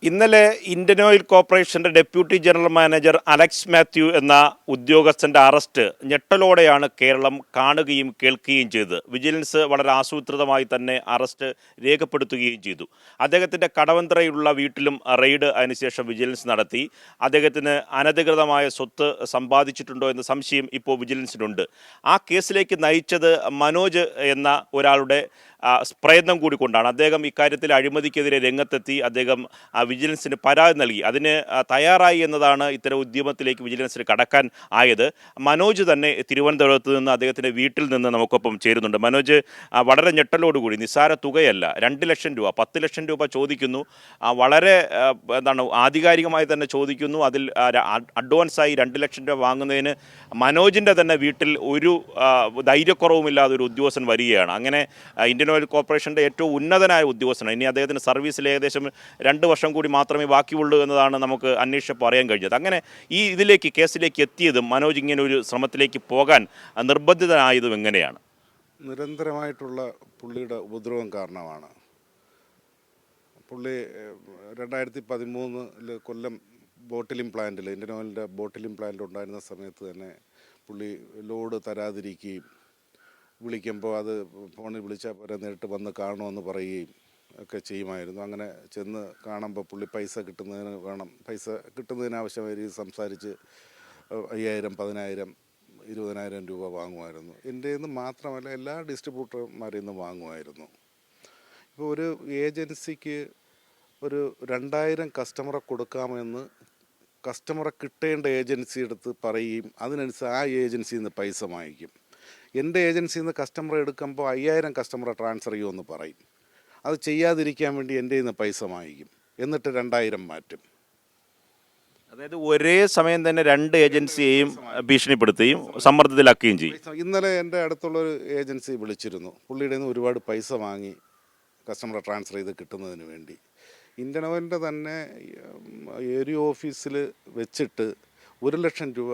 ഇന്നലെ Indian oil കോർപ്പറേഷന്റെ deputy general manager Alex Mathew എന്ന ഉദ്യോഗസ്ഥന്റെ അറസ്റ്റ് ഞെട്ടലോടെയാണ് കേരളം കാണുകയും കേൾക്കുകയും ചെയ്തത്. വിജിലൻസ് വളരെ ആസൂത്രിതമായി തന്നെ അറസ്റ്റ് രേഖപ്പെടുത്തുകയും ചെയ്തു. അദ്ദേഹത്തിന്റെ കടവന്ത്രയിലുള്ള വീട്ടിലും റെയ്ഡ് അതിനുശേഷം വിജിലൻസ് നടത്തി. അദ്ദേഹത്തിന് അനധികൃതമായ സ്വത്ത് സമ്പാദിച്ചിട്ടുണ്ടോ എന്ന സംശയം ഇപ്പോൾ വിജിലൻസിനുണ്ട്. ആ കേസിലേക്ക് നയിച്ചത് മനോജ് എന്ന ഒരാളുടെ പ്രയത്നം കൂടി കൊണ്ടാണ്. അദ്ദേഹം ഇക്കാര്യത്തിൽ അഴിമതിക്കെതിരെ രംഗത്തെത്തി അദ്ദേഹം വിജിലൻസിന് പരാതി നൽകി. അതിന് തയ്യാറായി എന്നതാണ് ഇത്തരം ഉദ്യമത്തിലേക്ക് വിജിലൻസിന് കടക്കാൻ ആയത്. മനോജ് തന്നെ തിരുവനന്തപുരത്ത് നിന്ന് അദ്ദേഹത്തിൻ്റെ വീട്ടിൽ നിന്ന് നമുക്കൊപ്പം ചേരുന്നുണ്ട്. മനോജ്, വളരെ ഞെട്ടലോടുകൂടി, നിസ്സാര തുകയല്ല, 2 ലക്ഷം രൂപ, 10 ലക്ഷം രൂപ ചോദിക്കുന്നു. വളരെ ആധികാരികമായി തന്നെ ചോദിക്കുന്നു. അതിൽ അഡ്വാൻസായി 2 ലക്ഷം രൂപ വാങ്ങുന്നതിന് മനോജിൻ്റെ തന്നെ വീട്ടിൽ ഒരു ധൈര്യക്കുറവുമില്ലാതെ ഒരു ഉദ്യോഗസ്ഥൻ വരികയാണ്. അങ്ങനെ ഇന്ത്യൻ ഓയിൽ കോർപ്പറേഷൻ്റെ ഏറ്റവും ഉന്നതനായ ഉദ്യോഗസ്ഥനാണ്. ഇനി അദ്ദേഹത്തിന് സർവീസിൽ ഏകദേശം 2 വർഷം കൂടി മാത്രമേ ബാക്കിയുള്ളൂ എന്നതാണ് നമുക്ക് അന്വേഷിച്ചപ്പോൾ അറിയാൻ കഴിഞ്ഞത്. അങ്ങനെ കേസിലേക്ക് എത്തിയതും മനോജ് ഇങ്ങനെ ഒരു ശ്രമത്തിലേക്ക് പോകാൻ നിർബന്ധിതനായതും എങ്ങനെയാണ്? നിരന്തരമായിട്ടുള്ള പുള്ളിയുടെ ഉപദ്രവം കാരണമാണ്. പുള്ളി 2013 കൊല്ലം ബോട്ടിലിംഗ് പ്ലാന്റിൽ, ഇന്ത്യൻ ഓയിലിൻ്റെ ബോട്ടിലിംഗ് പ്ലാന്റ് ഉണ്ടായിരുന്ന സമയത്ത് തന്നെ പുള്ളി ലോഡ് തരാതിരിക്കുകയും വിളിക്കുമ്പോൾ അത് ഫോണിൽ വിളിച്ചാൽ പോരെ നേരിട്ട് വന്ന് കാണുമെന്ന് പറയുകയും ഒക്കെ ചെയ്യുമായിരുന്നു. അങ്ങനെ ചെന്ന് കാണുമ്പോൾ പുള്ളി പൈസ കിട്ടുന്നതിന് ആവശ്യമായ രീതിയിൽ സംസാരിച്ച് 5000, 10000, 20,000 രൂപ വാങ്ങുമായിരുന്നു. എൻ്റെ നിന്ന് മാത്രമല്ല, എല്ലാ ഡിസ്ട്രിബ്യൂട്ടർമാരിൽ നിന്നും വാങ്ങുമായിരുന്നു. ഇപ്പോൾ ഒരു ഏജൻസിക്ക് ഒരു 2000 കസ്റ്റമറെ കൊടുക്കാമെന്ന് കസ്റ്റമറെ കിട്ടേണ്ട ഏജൻസി എടുത്ത് പറയുകയും അതിനനുസരിച്ച് ആ ഏജൻസിയിൽ നിന്ന് പൈസ വാങ്ങിക്കും. എൻ്റെ ഏജൻസിയിൽ നിന്ന് കസ്റ്റമറെ എടുക്കുമ്പോൾ 5000 കസ്റ്റമറെ ട്രാൻസ്ഫർ ചെയ്യുമെന്ന് പറയും. അത് ചെയ്യാതിരിക്കാൻ വേണ്ടി എൻ്റെ നിന്ന് പൈസ വാങ്ങിക്കും, എന്നിട്ട് 2000 മാറ്റും. അതായത് ഒരേ സമയം തന്നെ 2 ഏജൻസിയെയും ഭീഷണിപ്പെടുത്തുകയും സമ്മർദ്ദത്തിലാക്കുകയും ചെയ്യും. ഇന്നലെ എൻ്റെ അടുത്തുള്ളൊരു ഏജൻസി വിളിച്ചിരുന്നു. പുള്ളിയുടെ നിന്ന് ഒരുപാട് പൈസ വാങ്ങി കസ്റ്റമറെ ട്രാൻസ്ഫർ ചെയ്ത് കിട്ടുന്നതിന് വേണ്ടി. ഇന്ത്യൻ ഓയിലിൻ്റെ തന്നെ ഏരിയ ഓഫീസിൽ വെച്ചിട്ട് 1 ലക്ഷം രൂപ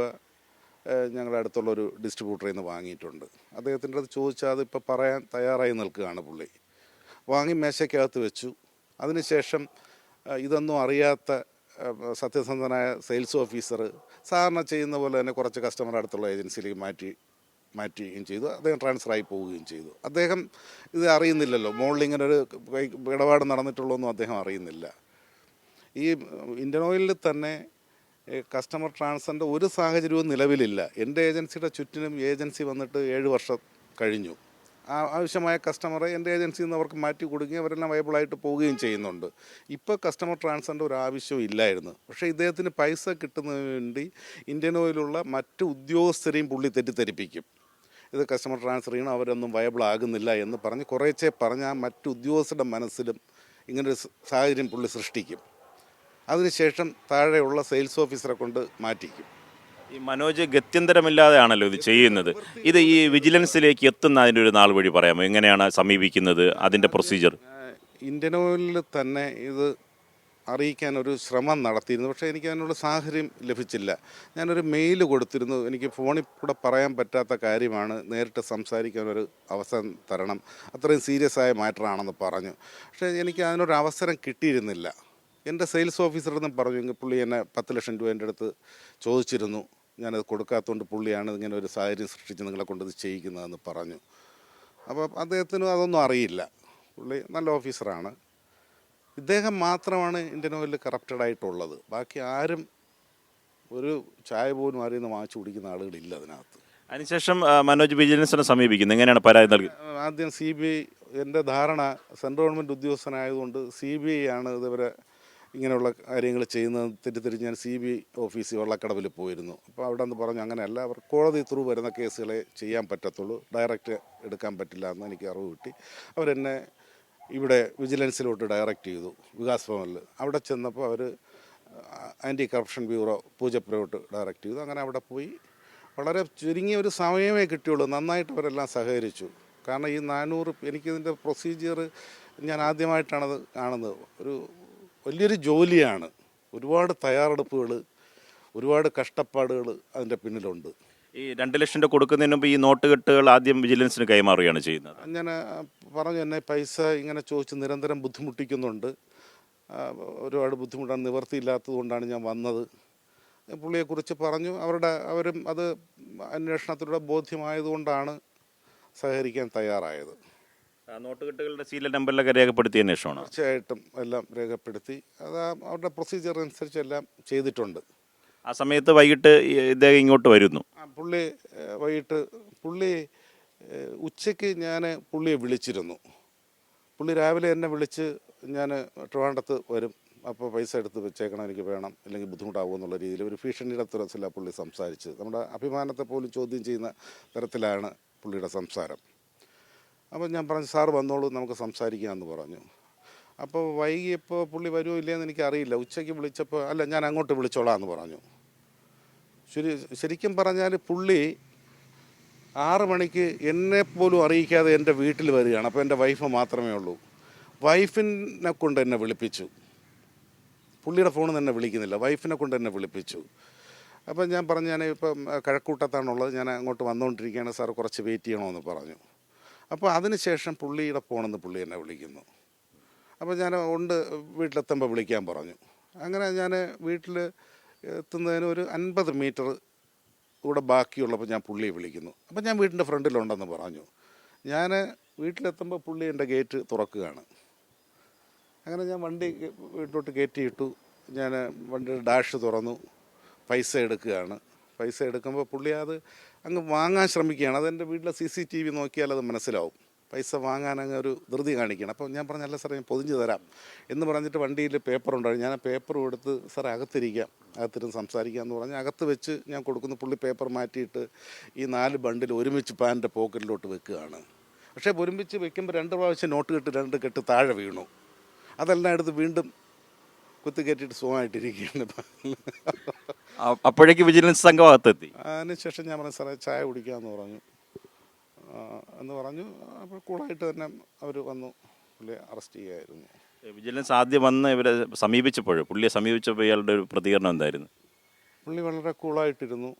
ഞങ്ങളുടെ അടുത്തുള്ളൊരു ഡിസ്ട്രിബ്യൂട്ടറിൽ നിന്ന് വാങ്ങിയിട്ടുണ്ട്. അദ്ദേഹത്തിൻ്റെ അടുത്ത് ചോദിച്ചാൽ അതിപ്പോൾ പറയാൻ തയ്യാറായി നിൽക്കുകയാണ്. പുള്ളി വാങ്ങി മേശയ്ക്കകത്ത് വെച്ചു. അതിനുശേഷം ഇതൊന്നും അറിയാത്ത സത്യസന്ധനായ സെയിൽസ് ഓഫീസർ സാധാരണ ചെയ്യുന്ന പോലെ തന്നെ കുറച്ച് കസ്റ്റമർ അടുത്തുള്ള ഏജൻസിയിലേക്ക് മാറ്റുകയും ചെയ്തു. അദ്ദേഹം ട്രാൻസ്ഫറായി പോവുകയും ചെയ്തു. അദ്ദേഹം ഇത് അറിയുന്നില്ലല്ലോ, മുകളിൽ ഇങ്ങനെ ഒരു ഇടപാട് നടന്നിട്ടുള്ളതൊന്നും അദ്ദേഹം അറിയുന്നില്ല. ഈ ഇന്ത്യൻ ഓയിലിൽ തന്നെ കസ്റ്റമർ ട്രാൻസ്ഫറിൻ്റെ ഒരു സാഹചര്യവും നിലവിലില്ല. എൻ്റെ ഏജൻസിയുടെ ചുറ്റിനും ഏജൻസി വന്നിട്ട് 7 വർഷം കഴിഞ്ഞു. ആവശ്യമായ കസ്റ്റമറെ എൻ്റെ ഏജൻസിയിൽ നിന്ന് അവർക്ക് മാറ്റി കൊടുക്കുകയും അവരെല്ലാം വയബിളായിട്ട് പോവുകയും ചെയ്യുന്നുണ്ട്. ഇപ്പോൾ കസ്റ്റമർ ട്രാൻസ്ഫറിൻ്റെ ഒരു ആവശ്യവും ഇല്ലായിരുന്നു. പക്ഷേ ഇദ്ദേഹത്തിന് പൈസ കിട്ടുന്നതിന് വേണ്ടി ഇന്ത്യൻ ഓയിലുള്ള മറ്റ് ഉദ്യോഗസ്ഥരെയും പുള്ളി തെറ്റിദ്ധരിപ്പിക്കും. ഇത് കസ്റ്റമർ ട്രാൻസ്ഫർ ചെയ്യണം, അവരൊന്നും വയബിൾ ആകുന്നില്ല എന്ന് കുറേച്ചേ പറഞ്ഞ് ആ മറ്റ് ഉദ്യോഗസ്ഥരുടെ മനസ്സിലും ഇങ്ങനൊരു സാഹചര്യം പുള്ളി സൃഷ്ടിക്കും. അതിനുശേഷം താഴെയുള്ള സെയിൽസ് ഓഫീസറെ കൊണ്ട് മാറ്റിക്കും. ഈ മനോജ് ഗത്യന്തരമില്ലാതെയാണല്ലോ ഇത് ചെയ്യുന്നത്. ഇത് ഈ വിജിലൻസിലേക്ക് എത്തുന്ന അതിൻ്റെ ഒരു നാൾ വഴി പറയാമോ? എങ്ങനെയാണ് സമീപിക്കുന്നത്, അതിൻ്റെ പ്രൊസീജിയർ? ഇന്ത്യൻ ഓയിലിൽ തന്നെ ഇത് അറിയിക്കാൻ ഒരു ശ്രമം നടത്തിയിരുന്നു. പക്ഷേ എനിക്ക് അതിനുള്ള സാഹചര്യം ലഭിച്ചില്ല. ഞാനൊരു മെയിൽ കൊടുത്തിരുന്നു. എനിക്ക് ഫോണിൽ കൂടെ പറയാൻ പറ്റാത്ത കാര്യമാണ്, നേരിട്ട് സംസാരിക്കാനൊരു അവസരം തരണം, അത്രയും സീരിയസ് ആയ മാറ്ററാണെന്ന് പറഞ്ഞു. പക്ഷേ എനിക്ക് അതിനൊരു അവസരം കിട്ടിയിരുന്നില്ല. എൻ്റെ സെയിൽസ് ഓഫീസറിൽ നിന്നും പറഞ്ഞു, പുള്ളി എന്നെ 10 ലക്ഷം രൂപ എൻ്റെ അടുത്ത് ചോദിച്ചിരുന്നു, ഞാനത് കൊടുക്കാത്തതുകൊണ്ട് പുള്ളിയാണ് ഇങ്ങനെ ഒരു സാഹചര്യം സൃഷ്ടിച്ച് നിങ്ങളെ കൊണ്ട് ഇത് ചെയ്യിക്കുന്നതെന്ന് പറഞ്ഞു. അപ്പോൾ അദ്ദേഹത്തിനും അതൊന്നും അറിയില്ല. പുള്ളി നല്ല ഓഫീസറാണ്. ഇദ്ദേഹം മാത്രമാണ് ഇന്ത്യൻ ഓയിലിൽ കറപ്റ്റഡ് ആയിട്ടുള്ളത്. ബാക്കി ആരും ഒരു ചായ പോലും ആരെയും നിന്ന് വാങ്ങിച്ചു കുടിക്കുന്ന ആളുകളില്ല അതിനകത്ത്. അതിനുശേഷം മനോജ് വിജിലൻസിനെ സമീപിക്കുന്നത് എങ്ങനെയാണ്? പരാതി നൽകി ആദ്യം CBI, എൻ്റെ ധാരണ സെൻട്രൽ ഗവൺമെൻറ് ഉദ്യോഗസ്ഥനായതുകൊണ്ട് CBI ആണ് ഇതുവരെ ഇങ്ങനെയുള്ള കാര്യങ്ങൾ ചെയ്യുന്നത് തെറ്റിദ്ധരിച്ച് ഞാൻ CBI ഓഫീസിൽ വള്ളക്കടവിൽ പോയിരുന്നു. അപ്പോൾ അവിടെ നിന്ന് പറഞ്ഞു അങ്ങനെയല്ല, അവർ കോടതി ത്രൂ വരുന്ന കേസുകളെ ചെയ്യാൻ പറ്റത്തുള്ളൂ, ഡയറക്റ്റ് എടുക്കാൻ പറ്റില്ല എന്ന് എനിക്ക് അറിവ് കിട്ടി. അവരെന്നെ ഇവിടെ വിജിലൻസിലോട്ട് ഡയറക്റ്റ് ചെയ്തു, വികാസ് ഭവനിൽ. അവിടെ ചെന്നപ്പോൾ അവർ ആൻറ്റി കറപ്ഷൻ ബ്യൂറോ പൂജപ്പുരയോട്ട് ഡയറക്റ്റ് ചെയ്തു. അങ്ങനെ അവിടെ പോയി വളരെ ചുരുങ്ങിയ ഒരു സമയമേ കിട്ടിയുള്ളൂ. നന്നായിട്ട് അവരെല്ലാം സഹകരിച്ചു. കാരണം ഈ 400, എനിക്കിതിൻ്റെ പ്രൊസീജിയർ ഞാൻ ആദ്യമായിട്ടാണത് കാണുന്നത്. ഒരു വലിയൊരു ജോലിയാണ്. ഒരുപാട് തയ്യാറെടുപ്പുകൾ, ഒരുപാട് കഷ്ടപ്പാടുകൾ അതിൻ്റെ പിന്നിലുണ്ട്. ഈ 2 ലക്ഷം രൂപ കൊടുക്കുന്നതിന് മുമ്പ് ഈ നോട്ട് കെട്ടുകൾ ആദ്യം വിജിലൻസിന് കൈമാറുകയാണ് ചെയ്യുന്നത്. ഞാൻ പറഞ്ഞു, എന്നെ പൈസ ഇങ്ങനെ ചോദിച്ച് നിരന്തരം ബുദ്ധിമുട്ടിക്കുന്നുണ്ട്, ഒരുപാട് ബുദ്ധിമുട്ടാണ്, നിവർത്തിയില്ലാത്തത് കൊണ്ടാണ് ഞാൻ വന്നത്. പുള്ളിയെക്കുറിച്ച് പറഞ്ഞു. അവരും അത് അന്വേഷണത്തിലൂടെ ബോധ്യമായതുകൊണ്ടാണ് സഹകരിക്കാൻ തയ്യാറായത്. നോട്ടുകെട്ടുകളുടെ സീരിയൽ നമ്പറിലൊക്കെ രേഖപ്പെടുത്തിയ അന്വേഷണമാണ്. തീർച്ചയായിട്ടും എല്ലാം രേഖപ്പെടുത്തി. അത് അവരുടെ പ്രൊസീജിയർ അനുസരിച്ച് എല്ലാം ചെയ്തിട്ടുണ്ട്. ആ സമയത്ത് വൈകിട്ട് ഇദ്ദേഹം ഇങ്ങോട്ട് വരുന്നു. പുള്ളി വൈകിട്ട് ഉച്ചയ്ക്ക് ഞാൻ പുള്ളിയെ വിളിച്ചിരുന്നു. പുള്ളി രാവിലെ എന്നെ വിളിച്ച് ഞാൻ ട്രിവാൻഡ്രത്ത് വരും, അപ്പോൾ പൈസ എടുത്ത് വെച്ചേക്കണം, എനിക്ക് വേണം, അല്ലെങ്കിൽ ബുദ്ധിമുട്ടാകും എന്നുള്ള രീതിയിൽ ഒരു ഭീഷണിയുടെ തരത്തിലാണ് പുള്ളി സംസാരിച്ചത്. നമ്മുടെ അഭിമാനത്തെ പോലും ചോദ്യം ചെയ്യുന്ന തരത്തിലാണ് പുള്ളിയുടെ സംസാരം. അപ്പോൾ ഞാൻ പറഞ്ഞു, സാർ വന്നോളൂ, നമുക്ക് സംസാരിക്കാമെന്ന് പറഞ്ഞു. അപ്പോൾ വൈകിയപ്പോൾ പുള്ളി വരുമോ ഇല്ലയെന്ന് എനിക്കറിയില്ല. ഉച്ചയ്ക്ക് വിളിച്ചപ്പോൾ അല്ല, ഞാൻ അങ്ങോട്ട് വിളിച്ചോളാം എന്ന് പറഞ്ഞു. ശരിക്കും പറഞ്ഞാൽ പുള്ളി 6 മണിക്ക് എന്നെപ്പോലും അറിയിക്കാതെ എൻ്റെ വീട്ടിൽ വരികയാണ്. അപ്പോൾ എൻ്റെ വൈഫ് മാത്രമേ ഉള്ളൂ. വൈഫിനെ കൊണ്ട് എന്നെ വിളിപ്പിച്ചു. പുള്ളിയുടെ ഫോണിൽ തന്നെ വിളിക്കുന്നില്ല, വൈഫിനെ കൊണ്ട് എന്നെ വിളിപ്പിച്ചു. അപ്പം ഞാൻ പറഞ്ഞു, ഞാൻ ഇപ്പം കഴക്കൂട്ടത്താണുള്ളത്, ഞാൻ അങ്ങോട്ട് വന്നുകൊണ്ടിരിക്കുകയാണ്, സാർ കുറച്ച് വെയിറ്റ് ചെയ്യണമെന്ന് പറഞ്ഞു. അപ്പോൾ അതിന് ശേഷം പുള്ളിയുടെ ഫോണിൽ നിന്ന് പുള്ളി എന്നെ വിളിക്കുന്നു. അപ്പോൾ ഞാൻ വീട്ടിലെത്തുമ്പോൾ വിളിക്കാൻ പറഞ്ഞു. അങ്ങനെ ഞാൻ വീട്ടിൽ എത്തുന്നതിന് ഒരു 50 മീറ്റർ കൂടെ ബാക്കിയുള്ളപ്പോൾ ഞാൻ പുള്ളിയെ വിളിക്കുന്നു. അപ്പോൾ ഞാൻ വീട്ടിൻ്റെ ഫ്രണ്ടിലുണ്ടെന്ന് പറഞ്ഞു. ഞാൻ വീട്ടിലെത്തുമ്പോൾ പുള്ളി എൻ്റെ ഗേറ്റ് തുറക്കുകയാണ്. അങ്ങനെ ഞാൻ വണ്ടി വീട്ടിലോട്ട് കയറ്റിയിട്ടു. ഞാൻ വണ്ടിയുടെ ഡാഷ് തുറന്നു, പൈസ എടുക്കുകയാണ്. പൈസ എടുക്കുമ്പോൾ പുള്ളി അത് അങ്ങ് വാങ്ങാൻ ശ്രമിക്കുകയാണ്. അതെൻ്റെ വീട്ടിലെ CCTV നോക്കിയാൽ അത് മനസ്സിലാവും. പൈസ വാങ്ങാൻ അങ്ങ് ഒരു ധൃതി കാണിക്കണം. അപ്പോൾ ഞാൻ പറഞ്ഞു, അല്ല സാറേ, ഞാൻ പൊതിഞ്ഞ് തരാം എന്ന് പറഞ്ഞിട്ട് വണ്ടിയിൽ പേപ്പർ ഉണ്ടായി. ഞാൻ ആ പേപ്പർ കൊടുത്ത്, സാറേ അകത്തിരിക്കാം, അകത്തിരുന്ന് സംസാരിക്കാമെന്ന് പറഞ്ഞ് അകത്ത് വെച്ച് ഞാൻ കൊടുക്കുന്നു. പുള്ളി പേപ്പർ മാറ്റിയിട്ട് ഈ 4 ബണ്ടിൽ ഒരുമിച്ച് പാൻ്റെ പോക്കറ്റിലോട്ട് വെക്കുകയാണ്. പക്ഷേ ഒരുമിച്ച് വെക്കുമ്പോൾ 2 പ്രാവശ്യം നോട്ട് കെട്ട് 2 കെട്ട് താഴെ വീണു. അതെല്ലാം എടുത്ത് വീണ്ടും കുത്തി കയറ്റിയിട്ട് സുഖമായിട്ടിരിക്കുകയാണ്. അപ്പോഴേക്ക് വിജിലൻസ് സംഘം അകത്തെത്തി. അതിനുശേഷം ഞാൻ പറഞ്ഞു, സാറേ ചായ കുടിക്കാമെന്ന് പറഞ്ഞു. അപ്പോൾ കൂളായിട്ട് തന്നെ അവർ വന്നു, പുള്ളിയെ അറസ്റ്റ് ചെയ്യുമായിരുന്നു. വിജിലൻസ് ആദ്യം വന്ന് ഇവരെ പുള്ളിയെ സമീപിച്ചപ്പോൾ ഇയാളുടെ ഒരു പ്രതികരണം എന്തായിരുന്നു? പുള്ളി വളരെ കൂളായിട്ടിരുന്നു.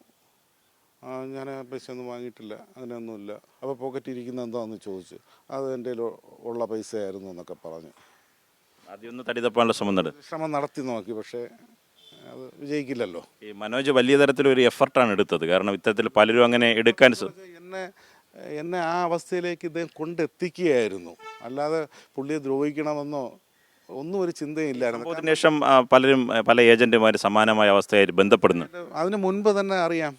ഞാൻ പൈസ ഒന്നും വാങ്ങിയിട്ടില്ല, അങ്ങനെയൊന്നുമില്ല. അപ്പോൾ പോക്കറ്റ് ഇരിക്കുന്ന എന്താണെന്ന് ചോദിച്ചു. അത് എൻ്റെ ഉള്ള പൈസയായിരുന്നു എന്നൊക്കെ പറഞ്ഞു. ആദ്യം ഒന്ന് തടിതപ്പാനുള്ള ശ്രമം നടത്തി നോക്കി, പക്ഷേ അത് വിജയിക്കില്ലല്ലോ. ഈ മനോജ് വലിയ തരത്തിലൊരു എഫർട്ടാണ് എടുത്തത്. കാരണം ഇത്തരത്തിൽ പലരും അങ്ങനെ എടുക്കാൻ എന്നെ ആ അവസ്ഥയിലേക്ക് ഇദ്ദേഹം കൊണ്ടെത്തിക്കുകയായിരുന്നു. അല്ലാതെ പുള്ളിയെ ദ്രോഹിക്കണമെന്നോ ഒന്നും ഒരു ചിന്തയില്ലായിരുന്നു. അതിനുശേഷം പല ഏജന്റുമാർ സമാനമായ അവസ്ഥയായി ബന്ധപ്പെടുന്നു. അതിന് മുൻപ് തന്നെ അറിയാം.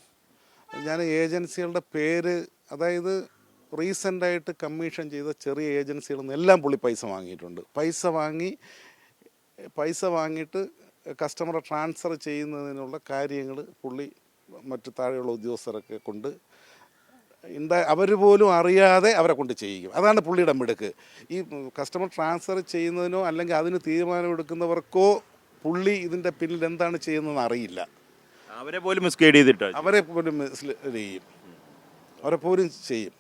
ഞാൻ ഏജൻസികളുടെ പേര്, അതായത് റീസെൻ്റായിട്ട് കമ്മീഷൻ ചെയ്ത ചെറിയ ഏജൻസികളിൽ നിന്നെല്ലാം പുള്ളി പൈസ വാങ്ങിയിട്ടുണ്ട്. പൈസ വാങ്ങിയിട്ട് കസ്റ്റമറെ ട്രാൻസ്ഫർ ചെയ്യുന്നതിനുള്ള കാര്യങ്ങൾ പുള്ളി മറ്റു താഴെയുള്ള ഉദ്യോഗസ്ഥരൊക്കെ കൊണ്ട് അവർ പോലും അറിയാതെ അവരെ കൊണ്ട് ചെയ്യിക്കും. അതാണ് പുള്ളിയുടെ മിടുക്ക്. ഈ കസ്റ്റമർ ട്രാൻസ്ഫർ ചെയ്യുന്നതിനോ അല്ലെങ്കിൽ അതിന് തീരുമാനമെടുക്കുന്നവർക്കോ പുള്ളി ഇതിൻ്റെ പിന്നിൽ എന്താണ് ചെയ്യുന്നതെന്ന് അറിയില്ല. അവരെ പോലും മിസ്ഗൈഡ് ചെയ്തിട്ട് അവരെ പോലും ചെയ്യും.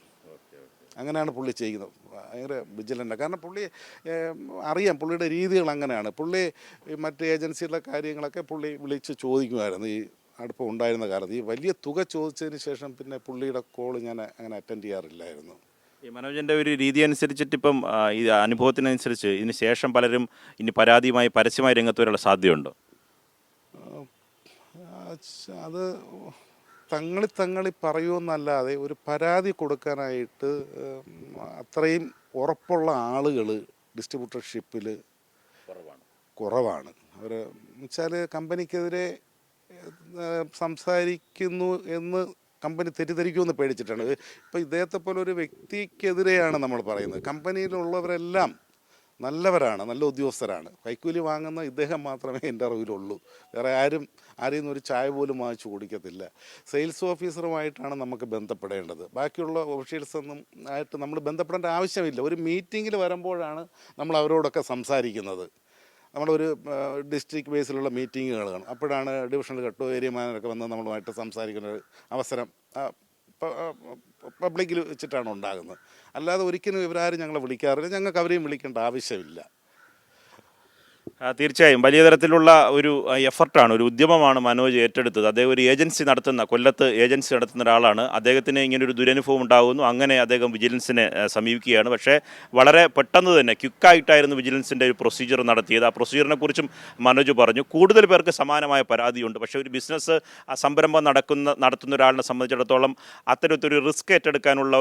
അങ്ങനെയാണ് പുള്ളി ചെയ്യുന്നത്. ഭയങ്കര വിജിലൻ്റ്. കാരണം പുള്ളി അറിയാം, പുള്ളിയുടെ രീതികൾ അങ്ങനെയാണ്. പുള്ളി മറ്റ് ഏജൻസിയുടെ കാര്യങ്ങളൊക്കെ പുള്ളി വിളിച്ച് ചോദിക്കുമായിരുന്നു. ഈ അടുപ്പം ഉണ്ടായിരുന്ന കാലത്ത് ഈ വലിയ തുക ചോദിച്ചതിന് ശേഷം പിന്നെ പുള്ളിയുടെ കോള് ഞാൻ അങ്ങനെ അറ്റൻഡ് ചെയ്യാറില്ലായിരുന്നു. ഈ മനോജൻ്റെ ഒരു രീതി അനുസരിച്ചിട്ട് ഇപ്പം ഈ അനുഭവത്തിനനുസരിച്ച് ഇതിന് ശേഷം പലരും ഇനി പരാതിയുമായി പരസ്യമായി രംഗത്ത് വരാനുള്ള സാധ്യതയുണ്ടോ? അത് തങ്ങളി പറയുമെന്നല്ലാതെ ഒരു പരാതി കൊടുക്കാനായിട്ട് അത്രയും ഉറപ്പുള്ള ആളുകൾ ഡിസ്ട്രിബ്യൂട്ടർഷിപ്പിൽ കുറവാണ്. അവർ വെച്ചാൽ കമ്പനിക്കെതിരെ സംസാരിക്കുന്നു എന്ന് കമ്പനി തെറ്റിദ്ധരിക്കുമെന്ന് പേടിച്ചിട്ടാണ്. ഇപ്പോൾ ഇദ്ദേഹത്തെ പോലെ ഒരു വ്യക്തിക്കെതിരെയാണ് നമ്മൾ പറയുന്നത്. കമ്പനിയിലുള്ളവരെല്ലാം നല്ലവരാണ്, നല്ല ഉദ്യോഗസ്ഥരാണ്. കൈക്കൂലി വാങ്ങുന്ന ഇദ്ദേഹം മാത്രമേ എൻ്റെ അറിവിലുള്ളൂ. വേറെ ആരെയും ഒരു ചായ പോലും വാങ്ങിച്ചു കുടിക്കത്തില്ല. സെയിൽസ് ഓഫീസറുമായിട്ടാണ് നമുക്ക് ബന്ധപ്പെടേണ്ടത്. ബാക്കിയുള്ള ഓഫീഷ്യൽസൊന്നും ആയിട്ട് നമ്മൾ ബന്ധപ്പെടേണ്ട ആവശ്യമില്ല. ഒരു മീറ്റിങ്ങിൽ വരുമ്പോഴാണ് നമ്മൾ അവരോടൊക്കെ സംസാരിക്കുന്നത്. നമ്മളൊരു ഡിസ്ട്രിക്ട് ബേസിലുള്ള മീറ്റിങ്ങുകൾ കാണും. അപ്പോഴാണ് ഡിവിഷണൽ ഹെഡോ ഏരിയ മാനേജറൊക്കെ വന്ന് നമ്മളുമായിട്ട് സംസാരിക്കുന്ന ഒരു അവസരം പബ്ലിക്കിൽ വെച്ചിട്ടാണ് ഉണ്ടാകുന്നത്. അല്ലാതെ ഒരിക്കലും ഇവരാരും ഞങ്ങളെ വിളിക്കാറില്ല. ഞങ്ങൾക്ക് അവരെയും വിളിക്കേണ്ട ആവശ്യമില്ല. തീർച്ചയായും വലിയ തരത്തിലുള്ള ഒരു എഫർട്ടാണ്, ഒരു ഉദ്യമമാണ് മനോജ് ഏറ്റെടുത്തത്. അദ്ദേഹം ഒരു ഏജൻസി നടത്തുന്ന, കൊല്ലത്ത് ഏജൻസി നടത്തുന്ന ഒരാളാണ്. അദ്ദേഹത്തിന് ഇങ്ങനൊരു ദുരനുഭവം ഉണ്ടാകുന്നു. അങ്ങനെ അദ്ദേഹം വിജിലൻസിനെ സമീപിക്കുകയാണ്. പക്ഷേ വളരെ പെട്ടെന്ന് തന്നെ ക്വിക്കായിട്ടായിരുന്നു വിജിലൻസിൻ്റെ ഒരു പ്രൊസീജിയർ നടത്തിയത്. ആ പ്രൊസീജിയറിനെ കുറിച്ചും മനോജ് പറഞ്ഞു. കൂടുതൽ പേർക്ക് സമാനമായ പരാതിയുണ്ട്. പക്ഷേ ഒരു ബിസിനസ് സംരംഭം നടത്തുന്ന ഒരാളിനെ സംബന്ധിച്ചിടത്തോളം അത്തരത്തിലൊരു റിസ്ക് ഏറ്റെടുക്കാനുള്ള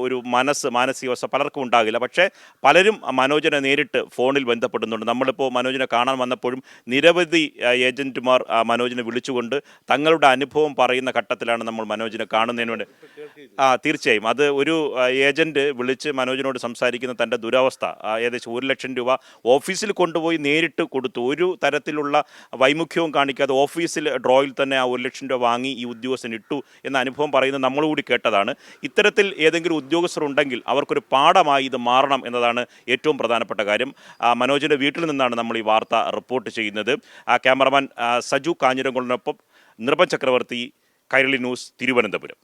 ഒരു മാനസികാവസ്ഥ പലർക്കും ഉണ്ടാകില്ല. പക്ഷേ പലരും മനോജിനെ നേരിട്ട് ഫോണിൽ ബന്ധപ്പെടുന്നുണ്ട്. നമ്മളിപ്പോൾ മനോജിനെ കാണാൻ വന്നപ്പോഴും നിരവധി ഏജന്റുമാർ മനോജിനെ വിളിച്ചുകൊണ്ട് തങ്ങളുടെ അനുഭവം പറയുന്ന ഘട്ടത്തിലാണ് നമ്മൾ മനോജിനെ കാണുന്നതിന് വേണ്ടി. തീർച്ചയായും അത് ഒരു ഏജന്റ് വിളിച്ച് മനോജിനോട് സംസാരിക്കുന്ന തൻ്റെ ദുരവസ്ഥ, ഏകദേശം 1 ലക്ഷം രൂപ ഓഫീസിൽ കൊണ്ടുപോയി നേരിട്ട് കൊടുത്തു. ഒരു തരത്തിലുള്ള വൈമുഖ്യവും കാണിക്കാതെ ഓഫീസിൽ ഡ്രോയിൽ തന്നെ ആ 1 ലക്ഷം രൂപ വാങ്ങി ഈ ഉദ്യോഗസ്ഥൻ ഇട്ടു എന്ന അനുഭവം പറയുന്നത് നമ്മൾ കൂടി കേട്ടതാണ്. ഇത്തരത്തിൽ ഏതെങ്കിലും ഉദ്യോഗസ്ഥർ ഉണ്ടെങ്കിൽ അവർക്കൊരു പാഠമായി ഇത് മാറണം എന്നതാണ് ഏറ്റവും പ്രധാനപ്പെട്ട കാര്യം. മനോജിൻ്റെ വീട്ടിൽ നിന്നാണ് നമ്മൾ ഈ വാർത്ത റിപ്പോർട്ട് ചെയ്യുന്നത്. ക്യാമറമാൻ സജു കാഞ്ഞിരംകുളത്തിനൊപ്പം നിർഭൻ ചക്രവർത്തി, കൈരളി ന്യൂസ്, തിരുവനന്തപുരം.